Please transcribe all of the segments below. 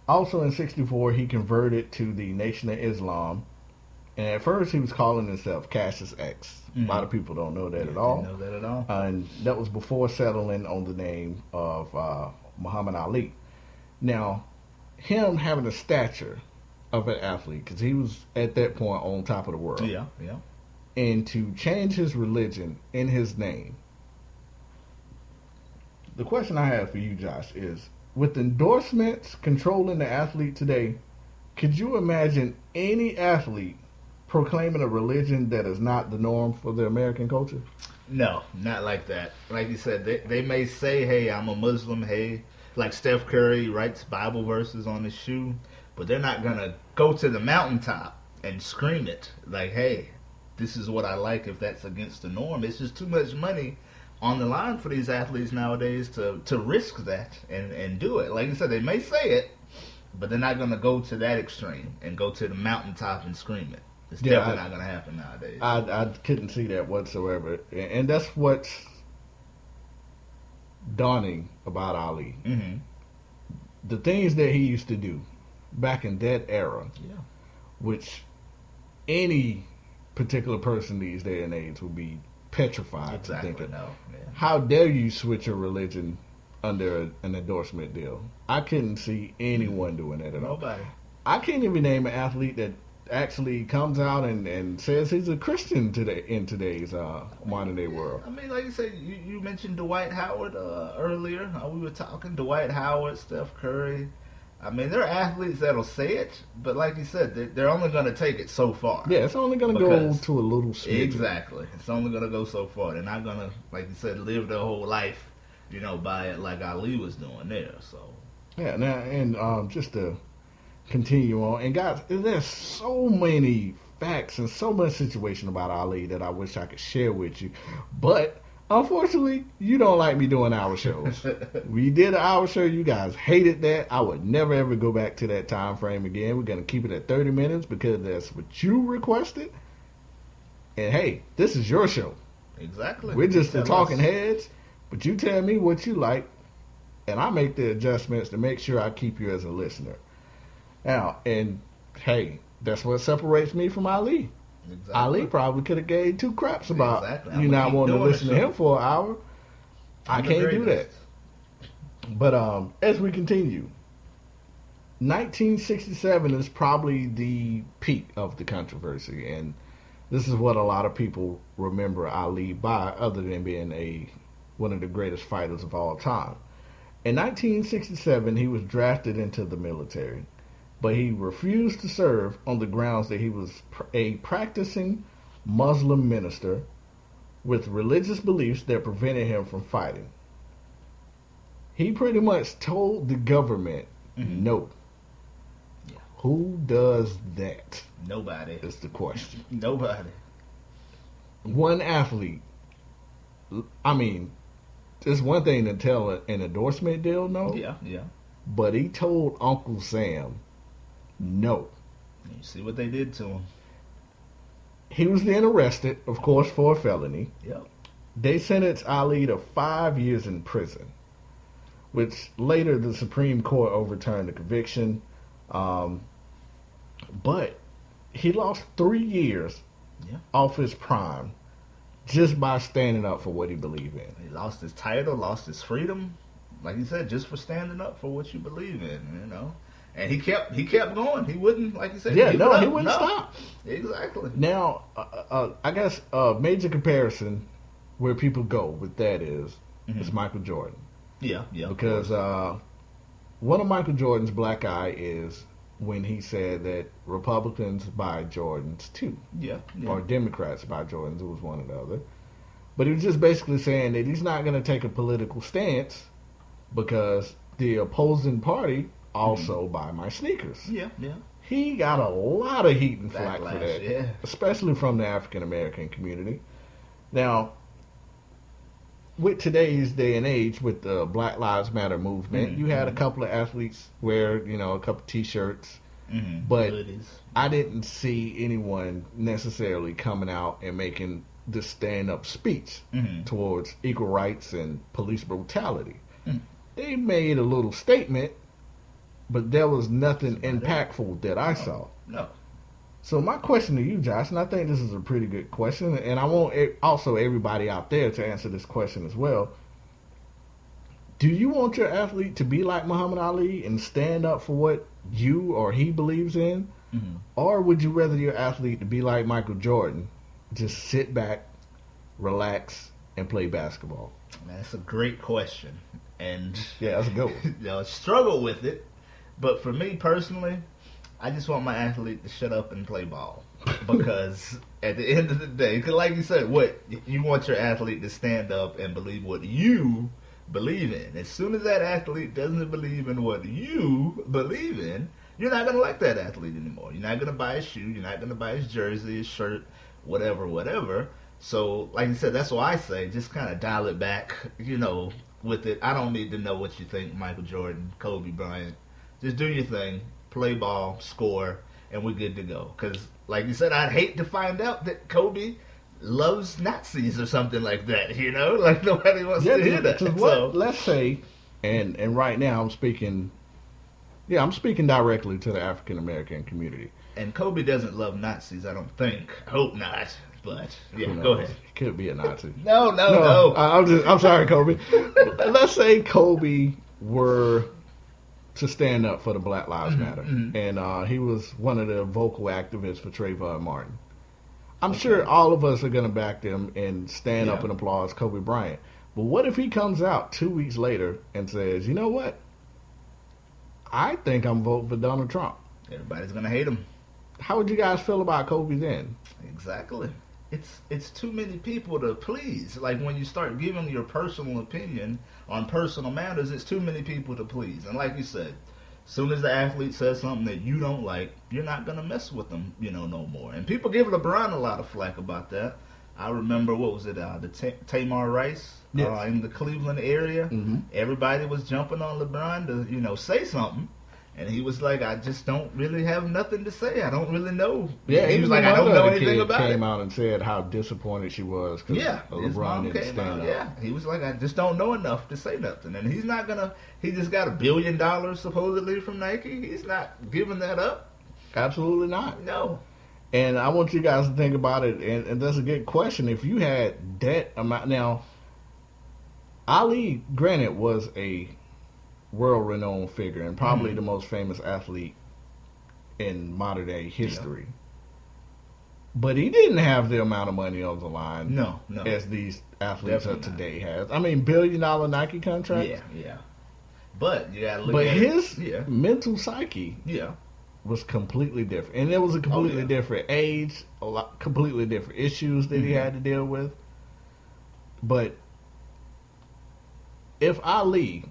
Also in '64, he converted to the Nation of Islam, and at first he was calling himself Cassius X. A lot Mm-hmm. of people don't know that Yeah, at didn't all, know that at all. and that was before settling on the name of Muhammad Ali. Now, him having the stature of an athlete, because he was at that point on top of the world, Yeah, yeah. and to change his religion in his name. The question I have for you, Josh, is with endorsements controlling the athlete today, could you imagine any athlete proclaiming a religion that is not the norm for the American culture? No, not like that. Like you said, they may say, hey, I'm a Muslim, hey, like Steph Curry writes Bible verses on his shoe, but they're not going to go to the mountaintop and scream it like, hey, this is what I like if that's against the norm. It's just too much money on the line for these athletes nowadays to risk that and do it. Like you said, they may say it, but they're not going to go to that extreme and go to the mountaintop and scream it. It's Yeah, definitely not going to happen nowadays. I couldn't see that whatsoever, and that's what's daunting about Ali. Mm-hmm. The things that he used to do back in that era, Yeah. which any particular person these day and age would be petrified to Exactly. think of. No. Yeah. How dare you switch your religion under an endorsement deal? I couldn't see anyone doing that at all. Nobody. I can't even name an athlete that actually comes out and says he's a Christian today in today's modern day world. I mean, like you said, you mentioned Dwight Howard earlier. We were talking Dwight Howard, Steph Curry. I mean, there are athletes that'll say it, but like you said, they're only going to take it so far. Yeah, it's only going to go Because- to a little smidgen. Exactly. It's only going to go so far. They're not going to, like you said, live their whole life, by it like Ali was doing there. So, Yeah, now and just to continue on, and guys, there's so many facts and so much situation about Ali that I wish I could share with you, but unfortunately, you don't like me doing hour shows. We did an hour show, you guys hated that. I would never ever go back to that time frame again. We're gonna keep it at 30 minutes because that's what you requested. And hey, this is your show. exactly. We're just the Tell talking us. heads, but you tell me what you like, and I make the adjustments to make sure I keep you as a listener. Now, and hey, that's what separates me from Ali. Exactly. Ali probably could have gave two craps about Exactly. you I'ma not keep wanting to doing listen the to show. him for an hour. I I'm the can't do that. greatest. But as we continue, 1967 is probably the peak of the controversy, and this is what a lot of people remember Ali by, other than being one of the greatest fighters of all time. In 1967, he was drafted into the military, but he refused to serve on the grounds that he was a practicing Muslim minister with religious beliefs that prevented him from fighting. He pretty much told the government, Mhm. no. Yeah. Who does that? Nobody. Is the question. Nobody. One athlete, I mean, it's one thing to tell an endorsement deal no, Yeah, yeah. but he told Uncle Sam no. You see what they did to him. He was then arrested, of course, for a felony. Yep. They sentenced Ali to 5 years in prison, which later the Supreme Court overturned the conviction. But he lost 3 years Yeah. off his prime just by standing up for what he believed in. He lost his title, lost his freedom. Like you said, just for standing up for what you believe in. And he kept going. He wouldn't, like you said, Yeah, give no, it up. he wouldn't No. stop. Exactly. Now, I guess a major comparison where people go with that is Michael Jordan. Yeah, yeah. Because one of Michael Jordan's black eye is when he said that Republicans buy Jordans too, yeah, yeah. or Democrats buy Jordans. It was one or the other. But he was just basically saying that he's not going to take a political stance because the opposing party also buy my sneakers. Yeah, yeah. He got a lot of heat and flack for Backlash, that, yeah. especially from the African American community. Now, with today's day and age, with the Black Lives Matter movement, you had a couple of athletes wear, a couple T-shirts, but Hoodies. I didn't see anyone necessarily coming out and making this stand-up speech towards equal rights and police brutality. They made a little statement, but there was nothing That's about it. impactful that I saw. No. So my question to you, Josh, and I think this is a pretty good question, and I want also everybody out there to answer this question as well. Do you want your athlete to be like Muhammad Ali and stand up for what you or he believes in? Mm-hmm. Or would you rather your athlete to be like Michael Jordan, just sit back, relax, and play basketball? Man, that's a great question. And Yeah, that's a good one. you know, struggle with it. But for me personally, I just want my athlete to shut up and play ball. Because at the end of the day, because like you said, what you want your athlete to stand up and believe what you believe in. As soon as that athlete doesn't believe in what you believe in, you're not going to like that athlete anymore. You're not going to buy his shoe. You're not going to buy his jersey, his shirt, whatever, whatever. So, like you said, that's why I say just kind of dial it back, you know, with it. I don't need to know what you think, Michael Jordan, Kobe Bryant. Just do your thing, play ball, score, and we're good to go. Because, like you said, I'd hate to find out that Kobe loves Nazis or something like that, you know? Like, nobody wants to hear that. So, let's say, and right now I'm speaking directly to the African American community. and Kobe doesn't love Nazis, I don't think. I hope not. But, yeah, Who knows? go ahead. He could be a Nazi. No. I'm sorry, Kobe. Let's say Kobe were to stand up for the Black Lives Matter, and he was one of the vocal activists for Trayvon Martin. I'm sure all of us are going to back them and stand up and applaud Kobe Bryant. But what if he comes out 2 weeks later and says, you know what? I think I'm voting for Donald Trump. Everybody's going to hate him. How would you guys feel about Kobe then? Exactly. It's too many people to please. Like when you start giving your personal opinion on personal matters, it's too many people to please. And like you said, as soon as the athlete says something that you don't like, you're not going to mess with them, no more. And people give LeBron a lot of flack about that. I remember, what was it, Tamar Rice in the Cleveland area. Mm-hmm. Everybody was jumping on LeBron to, say something. And he was like, I just don't really have nothing to say. I don't really know. Yeah, he was like, I don't know anything about it. Came out and said how disappointed she was because his mom LeBron didn't came stand out. up. Yeah, he was like, I just don't know enough to say nothing. And he's not gonna. He just got $1 billion supposedly from Nike. He's not giving that up. Absolutely not. No. And I want you guys to think about it. And that's a good question. If you had that amount now, Ali, granted, was a world-renowned figure and probably the most famous athlete in modern-day history. But he didn't have the amount of money on the line No. as these athletes of Definitely today has. I mean, $1 billion Nike contract. Yeah. But you gotta look But at his it. mental psyche was completely different. And it was a completely different age, completely different issues that he had to deal with. But if Ali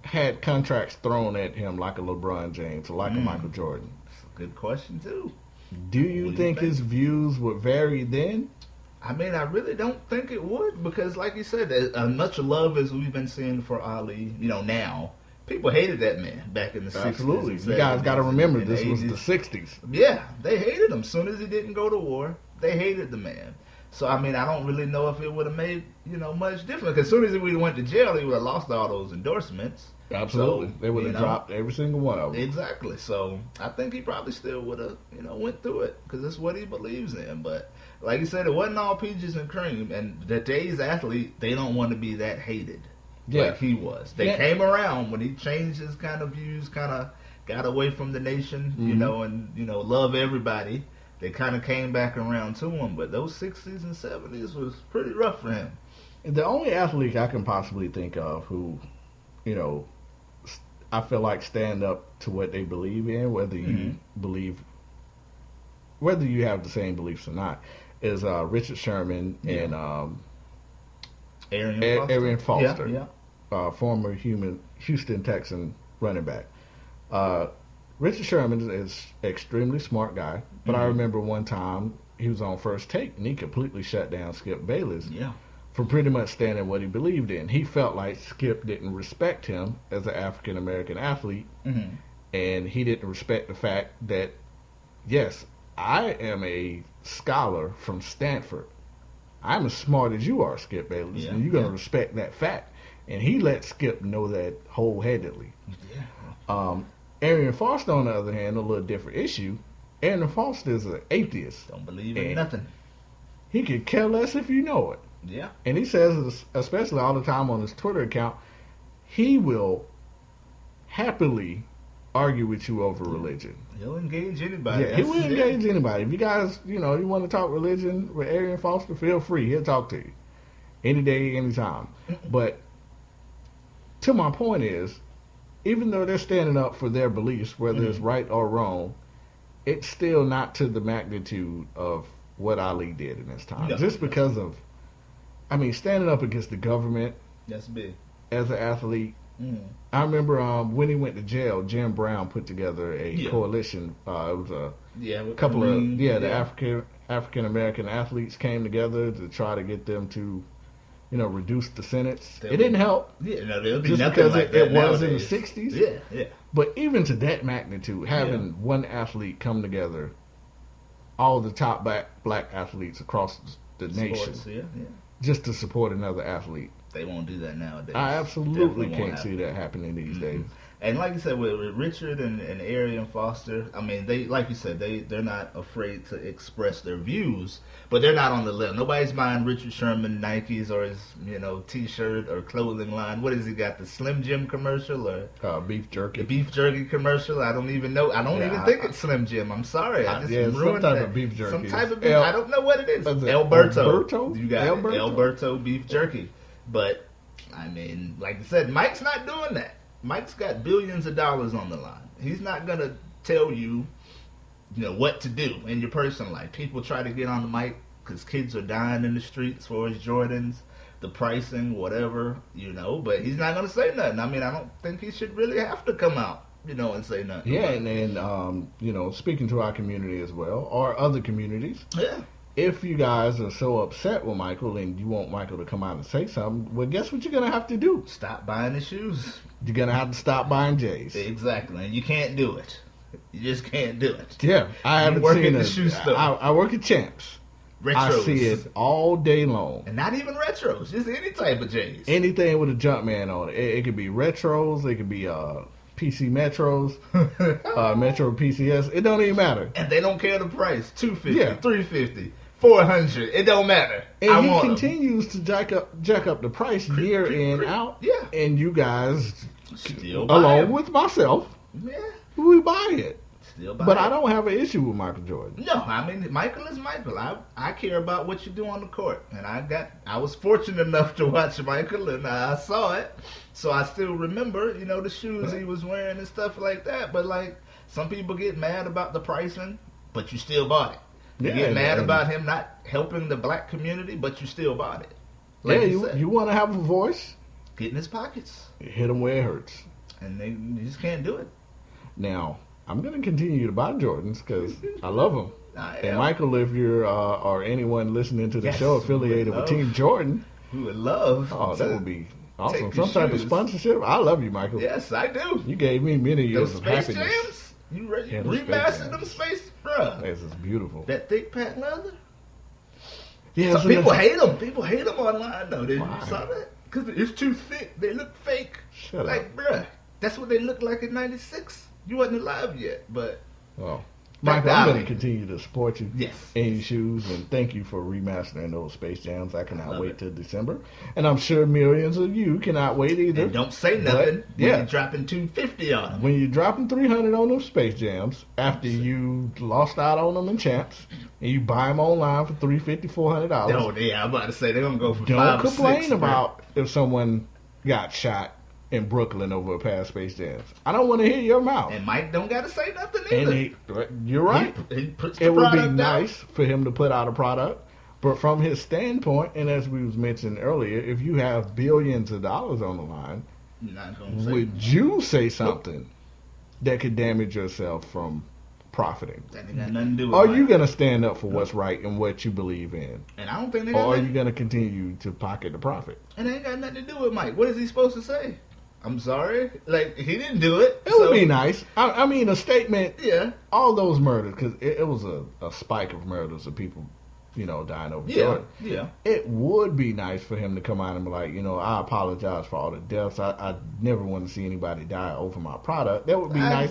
had contracts thrown at him like a LeBron James or like a Michael Jordan, That's a good question too. do you think his views would vary then? I mean, I really don't think it would because, like you said, as much love as we've been seeing for Ali, now, people hated that man back in the 60s. Absolutely. and You guys 70s got to remember, and this was the 80s. 60s. Yeah, they hated him. As soon as he didn't go to war, they hated the man. So, I mean, I don't really know if it would have made, much difference. Because as soon as he would have went to jail, he would have lost all those endorsements. Absolutely. So, they would have dropped every single one of them. Exactly. So, I think he probably still would have, went through it. Because that's what he believes in. But, like you said, it wasn't all peaches and cream. And today's athlete, they don't want to be that hated like he was. They came around when he changed his kind of views, kind of got away from the nation, and, love everybody. They kind of came back around to him, but those 60s and 70s was pretty rough for him. The only athlete I can possibly think of who, I feel like stand up to what they believe in, whether you have the same beliefs or not, is Richard Sherman and Arian Foster, former Houston Texan running back. Richard Sherman is an extremely smart guy, but I remember one time he was on First Take and he completely shut down Skip Bayless for pretty much standing what he believed in. He felt like Skip didn't respect him as an African American athlete, and he didn't respect the fact that, yes, I am a scholar from Stanford. I'm as smart as you are, Skip Bayless, and you're going to respect that fact. And he let Skip know that wholeheartedly. Um, Arian Foster, on the other hand, a little different issue. Arian Foster is an atheist. Don't believe in And nothing. he could care less if you know it. Yeah. And he says, especially all the time on his Twitter account, he will happily argue with you over religion. He'll engage anybody. Yeah, he will engage anybody. If you guys, you want to talk religion with Arian Foster, feel free. He'll talk to you any day, anytime. But to my point is, even though they're standing up for their beliefs, whether it's right or wrong, it's still not to the magnitude of what Ali did in this time. No. Just because of, standing up against the government. That's big. As an athlete. I remember when he went to jail, Jim Brown put together a coalition. It was a couple of the African American athletes came together to try to get them to, reduce the sentence. It didn't help. Yeah, no, there'll be just nothing because like it that was nowadays. in the '60s. Yeah, yeah. But even to that magnitude, having one athlete come together, all the top black athletes across the nation, just to support another athlete. They won't do that nowadays. I absolutely can't see that happening these days. And like you said, with Richard and Arian Foster, they, like you said, they're not afraid to express their views, but they're not on the left. Nobody's buying Richard Sherman Nikes or his, T-shirt or clothing line. What has he got? The Slim Jim commercial or beef jerky? The beef jerky commercial. I don't even know. I don't even think it's Slim Jim. I'm sorry. I just ruined some type that. of beef jerky. Some type of beef. I don't know what it is. Alberto. You got Alberto beef jerky. But like I said, Mike's not doing that. Mike's got billions of dollars on the line. He's not going to tell you, what to do in your personal life. People try to get on the mic because kids are dying in the streets for his Jordans, the pricing, whatever, but he's not going to say nothing. I don't think he should really have to come out, and say nothing. Yeah, and speaking to our community as well, or other communities. Yeah. If you guys are so upset with Michael and you want Michael to come out and say something, well, guess what you're going to have to do? Stop buying his shoes. You're going to have to stop buying J's. Exactly. And you can't do it. You just can't do it. Yeah. I haven't seen the shoe store. I work at Champs. Retros. I see it all day long. And not even retros. Just any type of J's. Anything with a Jumpman on it. It could be retros. It could be PC Metros. Metro PCS. It don't even matter. And they don't care the price. $250, Yeah. $350, $400. It don't matter. And he continues to jack up the price year in, out. Yeah. And you guys, still buy along it. with myself, we buy it. Still buy but it. I don't have an issue with Michael Jordan. No, Michael is Michael. I care about what you do on the court. And I was fortunate enough to watch Michael, and I saw it. So I still remember, the shoes he was wearing and stuff like that. But, some people get mad about the pricing, but you still bought it. You get mad about him not helping the black community, but you still bought it. Like you want to have a voice? Get in his pockets. Hit him where it hurts. And they just can't do it. Now, I'm going to continue to buy Jordans because I love them. And am. Michael, if you're or anyone listening to the show affiliated with Team Jordan, we would love. Oh, that would be awesome. Take Some the type of shoes. sponsorship. I love you, Michael. Yes, I do. You gave me many years Those of Space happiness. Jams? You Yeah, those remastered Space them Jams. Space, bruh. This is beautiful. That thick pack leather? Yeah, Some people hate them. People hate them online, though. You Why? saw that? Because it's too thick. They look fake. Shut like, up. bruh, that's what they looked like in '96. You wasn't alive yet, but... Well, Michael, I'm going to continue to support you Yes. in your shoes, and thank you for remastering those Space Jams. I cannot love wait it. till December, and I'm sure millions of you cannot wait either. And don't say nothing when yeah. you're dropping $250 on them. When you're dropping $300 on those Space Jams after you lost out on them in Champs, and you buy them online for $350, $400, Oh, yeah, I'm about to say they're going to go for don't $5 or complain $6, about if someone got shot in Brooklyn over a pair of Space Jams. I don't want to hear your mouth. And Mike don't got to say nothing either. And you're right. He puts the It would be product nice out. for him to put out a product, but from his standpoint, and as we was mentioning earlier, if you have billions of dollars on the line, You're not gonna say would you say something that could damage yourself from profiting? that ain't got nothing to do with Are Mike. you going to stand up for what's right and what you believe in? And I don't think they Or got are nothing. you going to continue to pocket the profit? And it ain't got nothing to do with Mike. What is he supposed to say? I'm sorry. Like, he didn't do it. It would be nice. I mean, a statement, Yeah. all those murders, because it was a spike of murders of people dying over Yeah, Jordan. yeah. It would be nice for him to come out and be like, I apologize for all the deaths. I never want to see anybody die over my product. That would be nice.